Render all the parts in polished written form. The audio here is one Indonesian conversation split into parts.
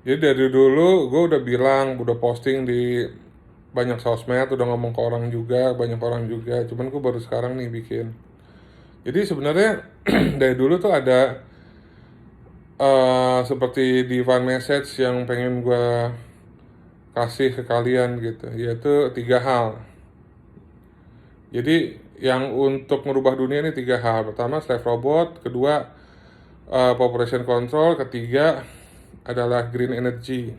Jadi dari dulu gue udah bilang, udah posting di banyak sosmed, udah ngomong ke orang juga, banyak orang juga. Cuman gue baru sekarang nih bikin. Jadi sebenarnya dari dulu tuh ada seperti divine message yang pengen gue kasih ke kalian gitu, yaitu tiga hal. Jadi yang untuk merubah dunia ini tiga hal. Pertama slave robot, kedua population control, ketiga adalah green energy.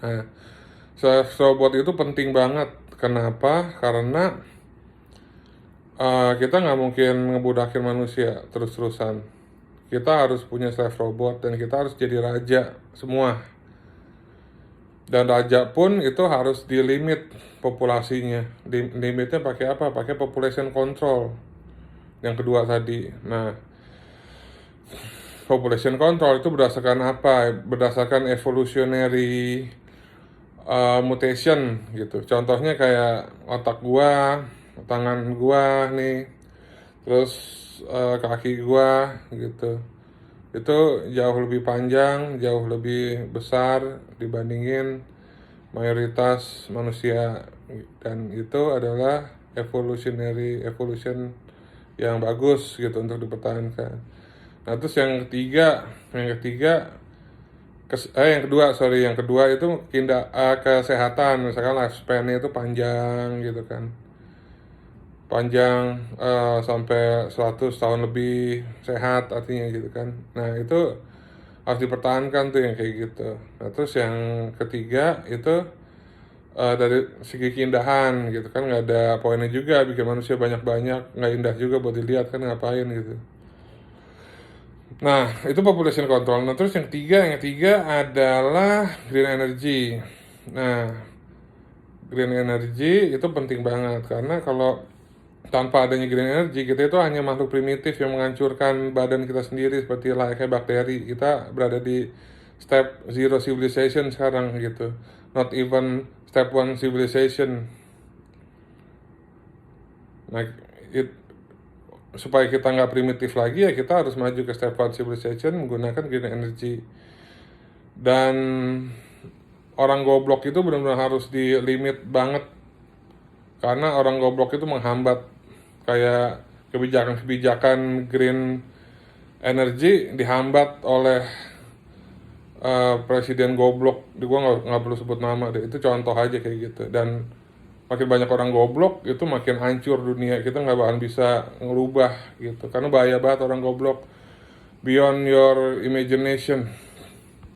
Nah, slave robot itu penting banget. Kenapa? Karena kita nggak mungkin ngebudakin manusia terus-terusan. Kita harus punya slave robot dan kita harus jadi raja semua. Dan raja pun itu harus di limit populasinya. Limitnya pakai apa? Pakai population control. Yang kedua tadi. Nah, population control itu berdasarkan apa? Berdasarkan evolutionary mutation gitu. Contohnya kayak otak gua, tangan gua nih, terus kaki gua gitu. Itu jauh lebih panjang, jauh lebih besar dibandingin mayoritas manusia, dan itu adalah evolution yang bagus gitu untuk dipertahankan. Nah terus yang kedua sorry, yang kedua itu kesehatan, misalkan lifespan itu panjang gitu kan, panjang sampai 100 tahun lebih sehat artinya gitu kan. Nah itu harus dipertahankan tuh yang kayak gitu. Nah terus yang ketiga itu dari segi keindahan gitu kan, nggak ada poinnya juga bikin manusia banyak-banyak, nggak indah juga buat dilihat kan, ngapain gitu. Nah itu population control. Nah terus yang ketiga adalah green energy. Nah green energy itu penting banget karena kalau tanpa adanya green energy, kita itu hanya makhluk primitif yang menghancurkan badan kita sendiri seperti layaknya bakteri. Kita berada di step zero civilization sekarang gitu. Not even step one civilization. Nah, supaya kita nggak primitif lagi ya kita harus maju ke step one civilization menggunakan green energy. Dan orang goblok itu benar-benar harus di limit banget karena orang goblok itu menghambat kayak kebijakan-kebijakan green energy dihambat oleh presiden goblok. Gue nggak perlu sebut nama deh, itu contoh aja kayak gitu. Dan makin banyak orang goblok itu makin hancur dunia, kita nggak bakal bisa ngerubah gitu karena bahaya banget orang goblok, beyond your imagination.